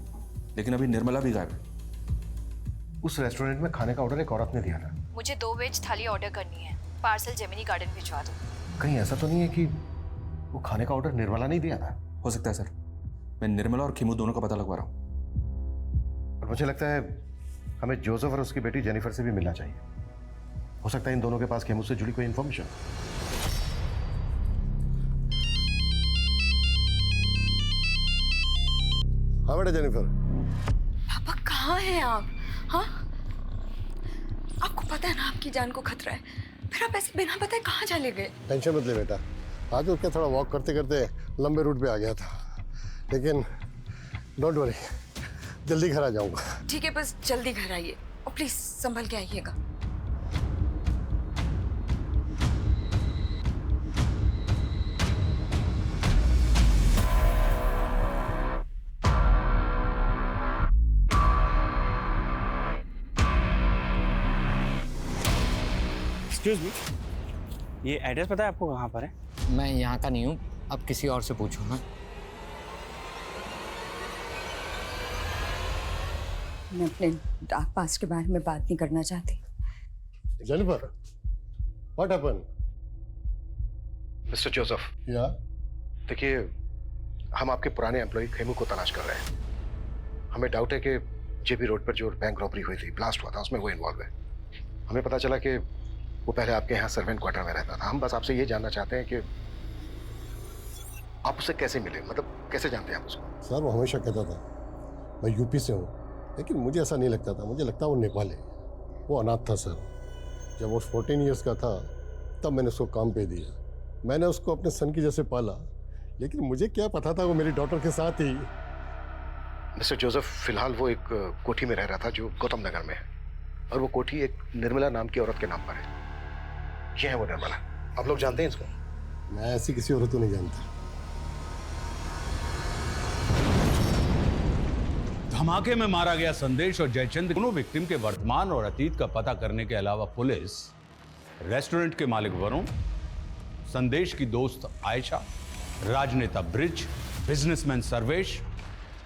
लेकिन अभी निर्मला भी गायब है। उस रेस्टोरेंट में खाने का ऑर्डर एक औरत ने दिया था। मुझे 2 वेज थाली ऑर्डर करनी है, पार्सल जेमिनी गार्डन भिजवा दो। कहीं ऐसा तो नहीं है कि वो खाने का ऑर्डर निर्मला नहीं दिया था? हो सकता है सर, मैं निर्मला और खेमू दोनों का पता लगवा रहा हूँ। और मुझे लगता है हमें जोसेफ और उसकी बेटी जेनिफर से भी मिलना चाहिए। हो सकता है इन दोनों के पास खेमू से जुड़ी कोई इंफॉर्मेशन। हाँ बेटा जेनिफर। पापा कहाँ हैं आप? हाँ, आपको पता है ना आपकी जान को खतरा है, फिर आप ऐसे बिना बताए कहाँ चले गए? टेंशन मत ले बेटा, आज उठ के थोड़ा वॉक करते करते लंबे रूट पे आ गया था, लेकिन डोंट वरी, जल्दी घर आ जाऊंगा। ठीक है, बस जल्दी घर आइए। और प्लीज संभल के आइएगा। एक्सक्यूज मी, ये एड्रेस पता है आपको कहाँ पर है? मैं यहाँ का नहीं हूँ, अब किसी और से पूछूँ ना। मैं अपने डार्क पास्ट के बारे में बात नहीं करना चाहती। Jennifer, what happened? Mister Joseph, या देखिए, हम आपके पुराने एम्प्लॉय खेमू को तलाश कर रहे हैं। हमें डाउट है कि जेबी रोड पर जो बैंक रॉबरी हुई थी, ब्लास्ट हुआ था, उसमें वो इन्वॉल्व है। हमें पता चला कि वो पहले आपके यहाँ सर्वेंट क्वार्टर में रहता था। हम बस आपसे ये जानना चाहते हैं कि आप उससे कैसे मिले, मतलब कैसे जानते हैं आप उसको? सर, वो हमेशा कहता था मैं यूपी से हूँ, लेकिन मुझे ऐसा नहीं लगता था। मुझे लगता वो नेपाल है। वो अनाथ था सर। जब वो 14 ईयर्स का था तब मैंने उसको काम पे दिया। मैंने उसको अपने सन की जैसे पाला, लेकिन मुझे क्या पता था वो मेरी डॉटर के साथ ही। मिस्टर जोसेफ, फिलहाल वो एक कोठी में रह रहा था जो गौतम नगर में है, और वो कोठी एक निर्मला नाम की औरत के नाम पर है। ये है वो निर्मला। आप लोग जानते हैं इसको? मैं ऐसी किसी औरत को नहीं जानता। धमाके में मारा गया संदेश और जयचंद, दोनों विक्टिम के वर्तमान और अतीत का पता करने के अलावा पुलिस रेस्टोरेंट के मालिक वरुण, संदेश की दोस्त आयशा, राजनेता ब्रिज, बिजनेसमैन सर्वेश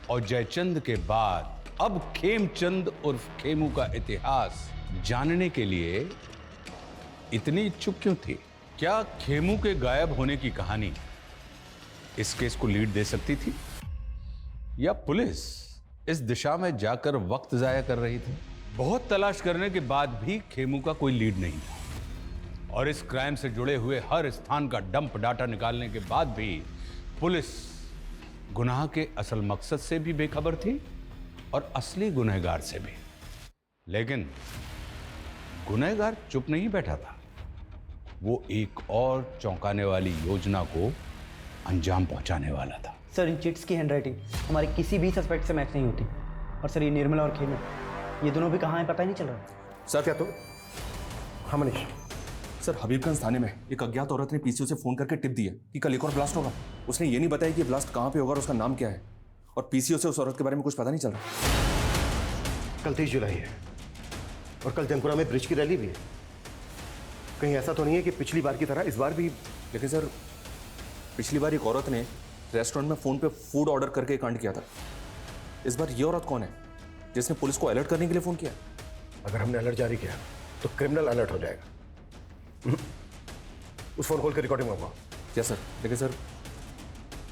और जयचंद के बाद अब खेमचंद उर्फ खेमू का इतिहास जानने के लिए इतनी इच्छुक क्यों थी? क्या खेमू के गायब होने की कहानी इस केस को लीड दे सकती थी, या पुलिस इस दिशा में जाकर वक्त जाया कर रही थी? बहुत तलाश करने के बाद भी खेमू का कोई लीड नहीं था, और इस क्राइम से जुड़े हुए हर स्थान का डंप डाटा निकालने के बाद भी पुलिस गुनाह के असल मकसद से भी बेखबर थी और असली गुनहगार से भी। लेकिन गुनहगार चुप नहीं बैठा था। वो एक और चौंकाने वाली योजना को अंजाम पहुंचाने वाला था। सर, इन चिट्स की हैंडराइटिंग हमारे किसी भी सस्पेक्ट से मैच नहीं होती। और सर, ये निर्मला और खेमू, ये दोनों भी कहाँ हैं पता ही नहीं चल रहा। सर, क्या तो? हाँ मनीष। सर, हबीबगंज थाने में एक अज्ञात औरत ने पीसीओ से फोन करके टिप दी है कि कल एक और ब्लास्ट होगा। उसने ये नहीं बताया कि ब्लास्ट कहाँ पे होगा और उसका नाम क्या है, और पीसीओ से उस औरत के बारे में कुछ पता नहीं चल रहा। कल 23 जुलाई है और कल जंकुरा में ब्रिज की रैली भी है। कहीं ऐसा तो नहीं है कि पिछली बार की तरह इस बार भी? लेकिन सर, पिछली बार एक औरत ने रेस्टोरेंट में फोन पे फूड ऑर्डर करके कांड किया था। इस बार ये औरत कौन है जिसने पुलिस को अलर्ट करने के लिए फोन किया? अगर हमने अलर्ट जारी किया तो क्रिमिनल अलर्ट हो जाएगा। उस फोन कॉल की रिकॉर्डिंग होगा। Yes sir. लेकिन सर,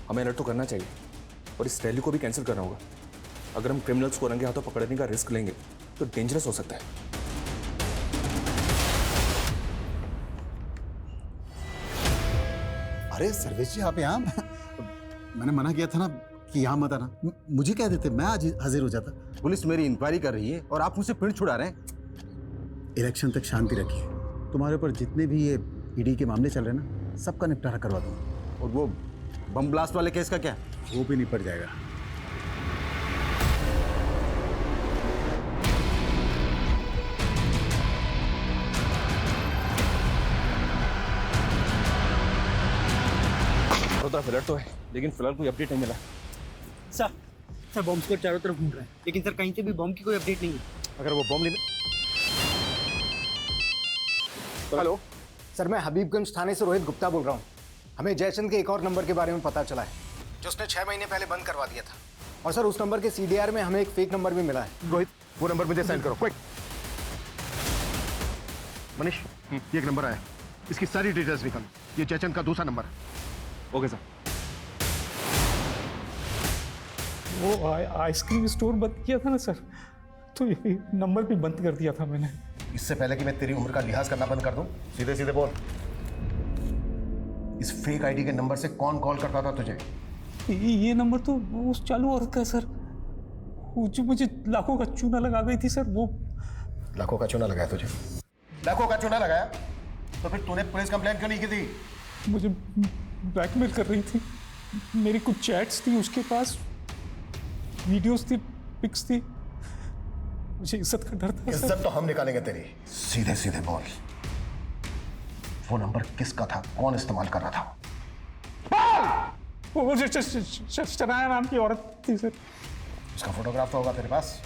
हमें अलर्ट तो करना चाहिए और इस रैली को भी कैंसिल करना होगा। अगर हम क्रिमिनल्स को रंगे हाथों पकड़ने का रिस्क लेंगे तो डेंजरस हो सकता है। अरे सर्वेश जी, आप यहाँ? मैंने मना किया था ना कि यहाँ मत आना। मुझे कह देते, मैं आज हाजिर हो जाता। पुलिस मेरी इंक्वायरी कर रही है और आप मुझसे पिंड छुड़ा रहे हैं। इलेक्शन तक शांति रखिए। तुम्हारे ऊपर जितने भी ये ईडी के मामले चल रहे हैं ना, सबका निपटारा करवा दूंगा। और वो बम ब्लास्ट वाले केस का क्या? वो भी निपट जाएगा। अलर्ट तो है, लेकिन फिलहाल कोई अपडेट नहीं मिला। सर बॉम्ब स्क्वाड चारों तरफ घूम रहा है, लेकिन सर कहीं से भी बॉम्ब की कोई अपडेट नहीं है। अगर वो बॉम्ब नहीं। हेलो सर, मैं हबीबगंज थाने से रोहित गुप्ता बोल रहा हूँ। हमें जयचंद के एक और नंबर के बारे में पता चला है जो उसने 6 महीने पहले बंद करवा दिया था। और सर, उस नंबर के CDR में हमें एक फेक नंबर भी मिला है। रोहित, वो नंबर मुझे सेंड करो क्विक। मनीष, ये एक नंबर आया, इसकी सारी डिटेल्स निकालो। ये जयचंद का दूसरा नंबर है। Okay sir. वो आइसक्रीम स्टोर बंद किया था ना सर, तो ये नंबर भी बंद कर दिया था मैंने। इससे पहले कि मैं तेरी उम्र का लिहाज करना बंद कर दूं, सीधे सीधे बोल, इस फेक आईडी के नंबर से कौन कॉल करता था तुझे? ये नंबर तो उस चालू औरत का सर, वो जो मुझे लाखों का चूना लगा गई थी सर। वो लाखों का चूना लगाया तुझे? लाखों का चूना लगाया तो फिर तूने पुलिस कंप्लेंट क्यों नहीं की थी? मुझे ब्लैकमेल कर रही थी। मेरी कुछ चैट्स थी उसके पास, वीडियोस थी, पिक्स थी। मुझे इज्जत का डर था। इज्जत तो हम निकालेंगे तेरी। सीधे सीधे बोल, वो नंबर किसका था, कौन इस्तेमाल कर रहा था? वो शनाया नाम की औरत थी सर। उसका फोटोग्राफ तो होगा तेरे पास?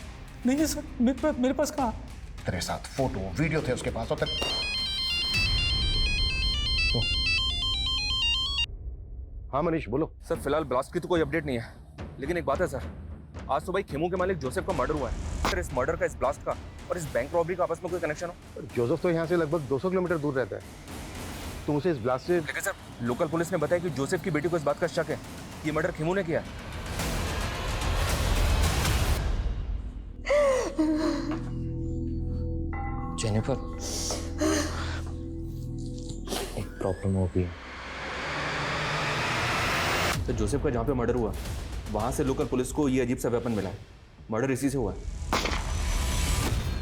नहीं सर, मेरे पास कहाँ? तेरे साथ फोटो वीडियो थे उसके पास। और हाँ मनीष बोलो। सर फिलहाल ब्लास्ट की तो कोई अपडेट नहीं है, लेकिन एक बात है सर, आज तो भाई खेमू के मालिक जोसेफ का मर्डर हुआ है। सर इस मर्डर का, इस ब्लास्ट का और इस बैंक रॉबरी का आपस में कोई कनेक्शन हो? जोसेफ तो यहाँ से लगभग 200 किलोमीटर दूर रहता है, तुम उसे इस ब्लास्ट से। लेकिन सर लोकल पुलिस ने बताया कि जोसेफ की बेटी को इस बात का शक है कि ये मर्डर खेमू ने किया है। जेनिफर, एक प्रॉब्लम हो गई। तो जोसेफ का जहाँ पे मर्डर हुआ वहाँ से लोकल पुलिस को ये अजीब सा वेपन मिला है। मर्डर इसी से हुआ है।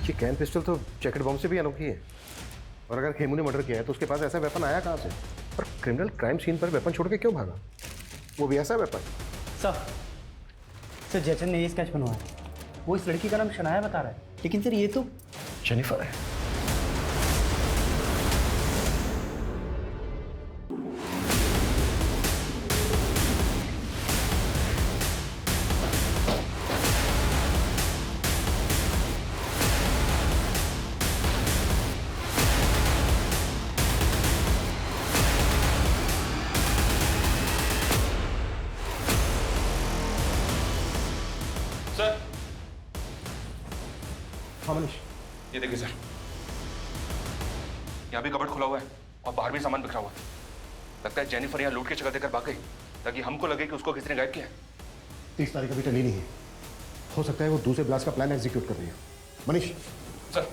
ये कैन पिस्टल तो जैकेट बम से भी अनोखी है, और अगर खेमू ने मर्डर किया है तो उसके पास ऐसा वेपन आया कहाँ से? और क्रिमिनल क्राइम सीन पर वेपन छोड़ के क्यों भागा? वो भी ऐसा वेपन? सर जयचंद ने ये स्केच बनवाया, वो इस लड़की का नाम शनाया बता रहा है, लेकिन सर ये तो जेनिफर है। सर हाँ मनीष, ये देखिए सर, यहाँ भी कबर्ड खुला हुआ है और बाहर भी सामान बिखरा हुआ है। लगता है जेनिफर यहाँ लूट के जगह देकर भाग गई ताकि हमको लगे कि उसको किसी ने गायब किया है। 30 तारीख अभी टली नहीं है, हो सकता है वो दूसरे ब्लास्ट का प्लान एग्जीक्यूट कर रही है। मनीष सर,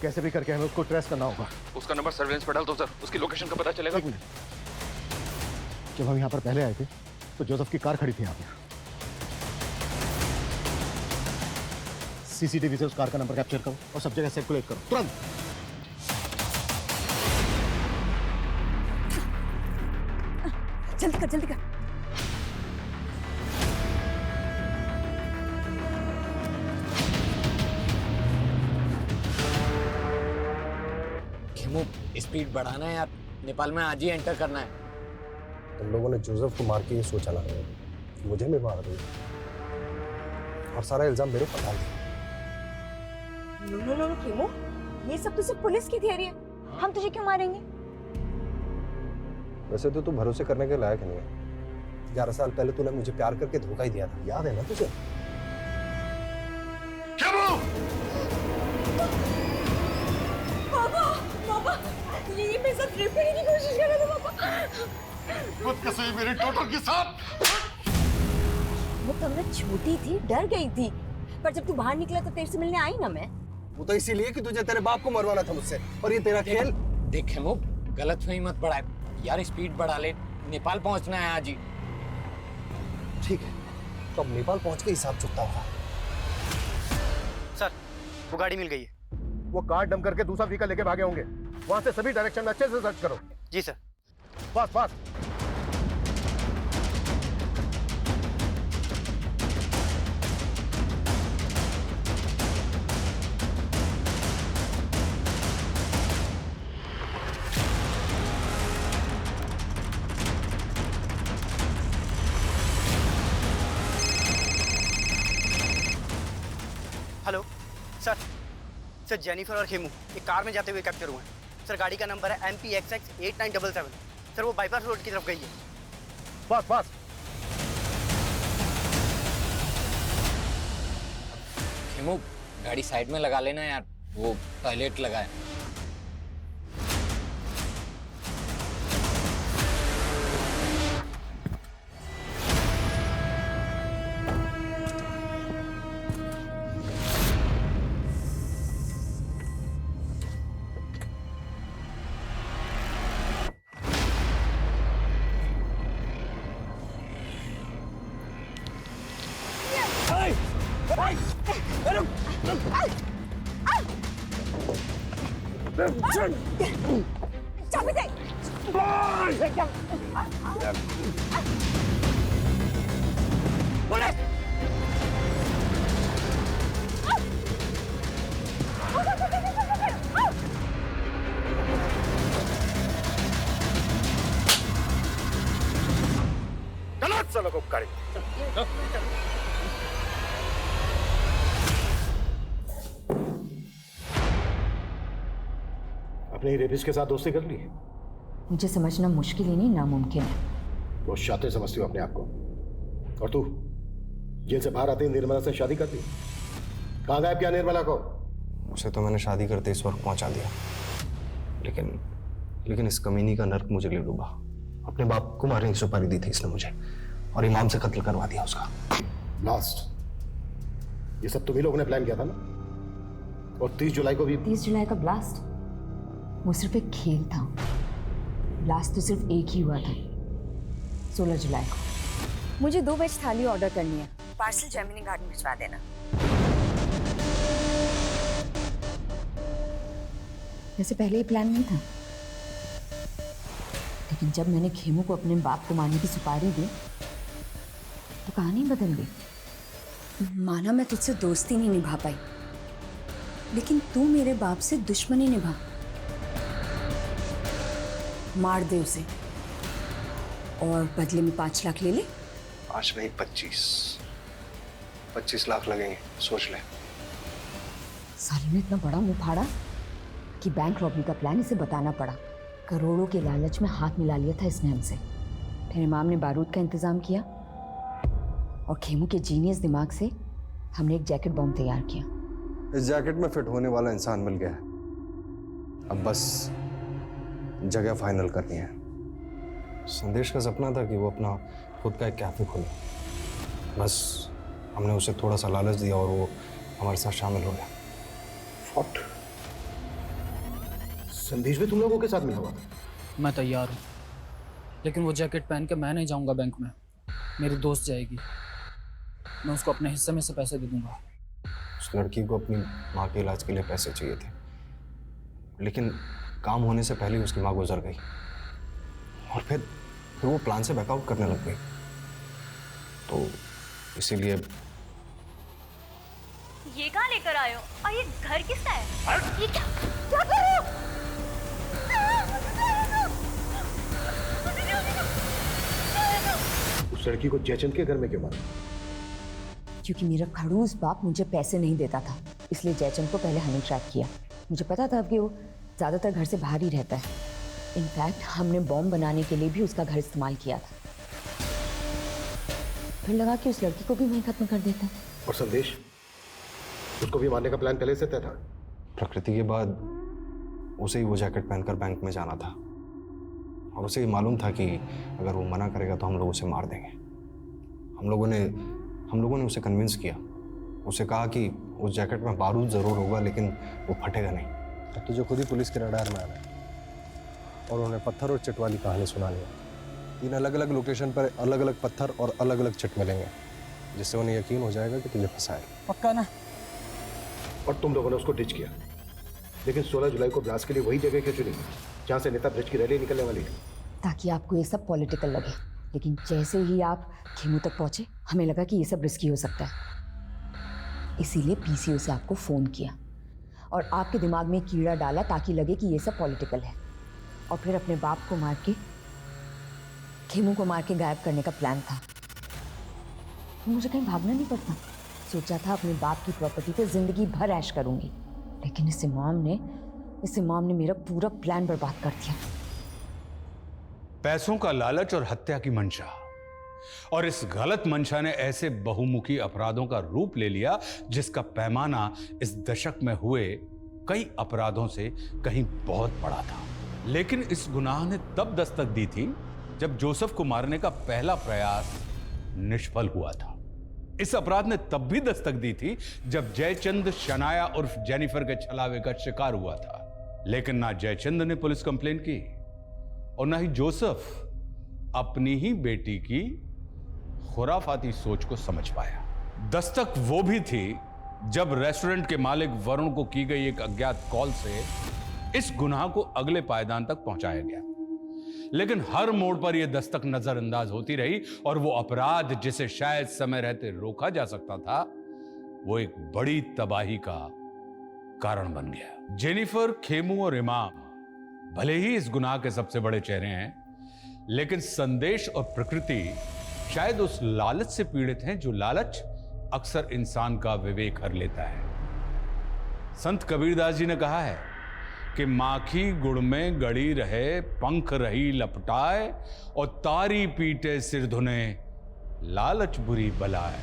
कैसे भी करके हमें उसको ट्रेस करना होगा। उसका नंबर सर्वेलेंस पर डाल दो सर, उसकी लोकेशन का पता चलेगा। जब हम यहाँ पर पहले आए थे तो जोसेफ की कार खड़ी थी यहाँ पे। सीसीटीवी से उस कार का नंबर कैप्चर करो और सब जगह सर्कुलेट करो तुरंत। जल्दी कर जल्दी कर। खेमू, स्पीड बढ़ाना है यार, नेपाल में आज ही एंटर करना है। तुम लोगों ने जोसेफ को मार के ये सोचा ना मुझे भी मार दिया और सारा इल्जाम मेरे पर डाल दिया। नो खेमू, ये सब तो सिर्फ पुलिस की थियरी है, हम तुझे क्यों मारेंगे? वैसे तो तू भरोसे करने के लायक नहीं है। 11 साल पहले तूने मुझे प्यार करके धोखा ही दिया था, याद है ना तुझे? पापा, ये मेरे साथ रेप करने की कोशिश कर रहा था पापा। खुद कसम मेरे टोटल के साथ। वो तब मैं छोटी थी, डर गई थी, पर जब तू बाहर निकला तो तेरे से मिलने आई ना मैं। वो तो इसीलिए कि तुझे तेरे बाप को मरवाना था मुझसे, और ये तेरा खेल। देख खेमू, गलत फहमी मत बढ़ाए यार, स्पीड बढ़ा ले, नेपाल पहुंचना है आज ही। ठीक है, तो अब नेपाल पहुंच के हिसाब चुकता होगा। सर वो गाड़ी मिल गई है। वो कार डंप करके दूसरा व्हीकल लेके भागे होंगे। वहां से सभी डायरेक्शन में अच्छे से सर्च करो। जी sir. Fast fast. Hello sir Jennifer और खेमू एक कार में जाते हुए कैप्चर हुए हैं सर। गाड़ी का नंबर है MPXX8977। सर वो बाईपास रोड की तरफ गई है। Fast fast. खेमू, गाड़ी साइड में लगा लेना यार, वो टॉयलेट लगा है। चाबी दे। पुलिस! चलो को गाड़ी अपने रेपिस्ट के साथ दोस्ती कर ली? मुझे समझना मुश्किल ही नहीं नामुमकिन है। बहुत शातिर समझती हो अपने आप को। और तू जेल से बाहर आते ही निर्मला से शादी कर दी। कहाँ गायब किया निर्मला को? उसे तो मैंने शादी करते इस वक्त पहुंचा दिया, लेकिन इस कमीनी का नर्क मुझे ले डूबा। अपने बाप को मारने की सुपारी दी थी इसने मुझे, और इमाम से कत्ल करवा दिया उसका। ब्लास्ट, ये सब तुम्ही लोगों ने प्लान किया था ना? और 30 जुलाई को भी 30 जुलाई का ब्लास्ट वो सिर्फ एक खेल था। ब्लास्ट तो सिर्फ एक ही हुआ था, 16 जुलाई को। मुझे 2 वेज थाली ऑर्डर करनी है, पार्सल जेमिनी गार्डन भिजवा देना। वैसे पहले ही प्लान नहीं था, लेकिन जब मैंने खेमू को अपने बाप को मारने की सुपारी दी तो कहानी बदल गई। माना मैं तुझसे दोस्ती नहीं निभा पाई, लेकिन तू मेरे बाप से दुश्मनी निभा। मार दे उसे और बदले में 5 लाख ले ले। 5 नहीं 25 लाख लगेंगे, सोच ले। साले ने इतना बड़ा मुंह फाड़ा कि बैंक रॉबरी का प्लान इसे बताना पड़ा। करोड़ों के लालच में हाथ मिला लिया था इसने हमसे। फिर इमाम ने बारूद का इंतजाम किया और खेमू के जीनियस दिमाग से हमने एक जैकेट बॉम्ब तैयार किया। इस जैकेट में फिट होने वाला इंसान मिल गया है, अब बस जगह फाइनल करनी है। संदेश का सपना था कि वो अपना खुद का एक कैफे खोले, बस हमने उसे थोड़ा सा लालच दिया और वो हमारे साथ शामिल हो गया। What? संदेश भी तुम लोगों के साथ मिला हुआ था? मैं तैयार हूँ, लेकिन वो जैकेट पहन के मैं नहीं जाऊँगा बैंक में। मेरी दोस्त जाएगी, मैं उसको अपने हिस्से में से पैसे दे दूँगा। उस लड़की को अपनी माँ के इलाज के लिए पैसे चाहिए थे, लेकिन काम होने से पहले उसकी माँ गुजर गई और फिर वो प्लान से बैकआउट करने लग गई। तो इसीलिए ये कहाँ लेकर आए हो और ये घर किसका है? ये क्या कर रहे हो? उस लड़की को जयचंद के घर में क्यों मारा? क्योंकि मेरा खड़ूस बाप मुझे पैसे नहीं देता था, इसलिए जयचंद को पहले हनी ट्रैप किया। मुझे पता था कि वो ज़्यादातर घर से बाहर ही रहता है। इनफैक्ट हमने बॉम्ब बनाने के लिए भी उसका घर इस्तेमाल किया था। फिर लगा कि उस लड़की को भी वहीं खत्म कर देता है। और संदेश, उसको भी मारने का प्लान पहले से तय था? प्रकृति के बाद उसे ही वो जैकेट पहनकर बैंक में जाना था, और उसे ही मालूम था कि अगर वो मना करेगा तो हम लोग उसे मार देंगे। हम लोगों ने उसे कन्विंस किया। उसे कहा कि उस जैकेट में बारूद ज़रूर होगा, लेकिन वो फटेगा नहीं। अब तुझे खुद ही पुलिस के रडार में आना है और उन्हें पत्थर और चिट वाली कहानी सुनानी है। 3 अलग अलग लोकेशन पर अलग अलग पत्थर और अलग अलग चिट मिलेंगे, जिससे उन्हें यकीन हो जाएगा कि तुझे फंसाए। पक्का ना? और तुम लोगों ने उसको डिच किया, लेकिन 16 जुलाई को ब्लास्ट के लिए वही जगह क्यों चुनी जहाँ से नेता ब्रिज की रैली निकलने वाली है? ताकि आपको ये सब पॉलिटिकल लगे, लेकिन जैसे ही आप खेमू तक पहुंचे हमें लगा कि ये सब रिस्की हो सकता है। इसीलिए पीसीओ से आपको फ़ोन किया और आपके दिमाग में कीड़ा डाला ताकि लगे कि ये सब पॉलिटिकल है, और फिर अपने बाप को मार के खेमू को मार के गायब करने का प्लान था। मुझे कहीं भागना नहीं पड़ता। सोचा था अपने बाप की प्रॉपर्टी पे जिंदगी भर ऐश करूंगी, लेकिन इस इमाम ने मेरा पूरा प्लान बर्बाद कर दिया। पैसों का लालच और हत्या की मंशा, और इस गलत मंशा ने ऐसे बहुमुखी अपराधों का रूप ले लिया जिसका पैमाना इस दशक में हुए कई अपराधों से कहीं बहुत बड़ा था। लेकिन इस गुनाह ने तब दस्तक दी थी जब जोसेफ को मारने का पहला प्रयास निष्फल हुआ था। इस अपराध ने तब भी दस्तक दी थी जब जयचंद शनाया उर्फ जेनिफर के छलावे का शिकार हुआ था, लेकिन ना जयचंद ने पुलिस कंप्लेंट की और ना ही जोसेफ अपनी ही बेटी की खुराफाती सोच को समझ पाया। दस्तक वो भी थी जब रेस्टोरेंट के मालिक वरुण को की गई एक अज्ञात कॉल से इस गुनाह को अगले पायदान तक पहुंचाया गया। लेकिन हर मोड़ पर यह दस्तक नजरअंदाज होती रही और वो अपराध जिसे शायद समय रहते रोका जा सकता था, वो एक बड़ी तबाही का कारण बन गया। जेनिफर, खेमू और इमाम भले ही इस गुनाह के सबसे बड़े चेहरे हैं, लेकिन संदेश और प्रकृति शायद उस लालच से पीड़ित हैं जो लालच अक्सर इंसान का विवेक हर लेता है। संत कबीरदास जी ने कहा है कि माखी गुड़ में गड़ी रहे, पंख रही लपटाए, और तारी पीटे सिर धुने, लालच बुरी बला है।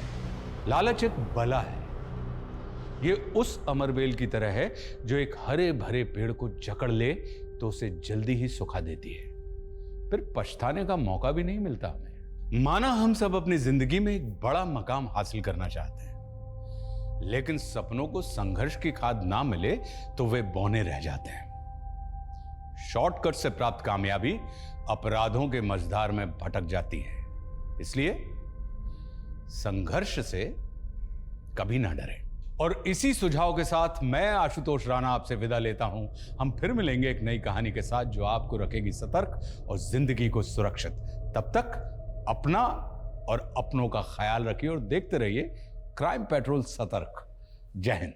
लालच एक बला है। ये उस अमरबेल की तरह है जो एक हरे भरे पेड़ को जकड़ ले तो उसे जल्दी ही सुखा देती है, फिर पछताने का मौका भी नहीं मिलता हमें। माना हम सब अपनी जिंदगी में एक बड़ा मकाम हासिल करना चाहते हैं, लेकिन सपनों को संघर्ष की खाद ना मिले तो वे बौने रह जाते हैं। शॉर्टकट से प्राप्त कामयाबी अपराधों के मझधार में भटक जाती है। इसलिए संघर्ष से कभी ना डरें। और इसी सुझाव के साथ मैं आशुतोष राणा आपसे विदा लेता हूं। हम फिर मिलेंगे एक नई कहानी के साथ जो आपको रखेगी सतर्क और जिंदगी को सुरक्षित। तब तक अपना और अपनों का ख्याल रखिए और देखते रहिए क्राइम पेट्रोल सतर्क। जय हिंद।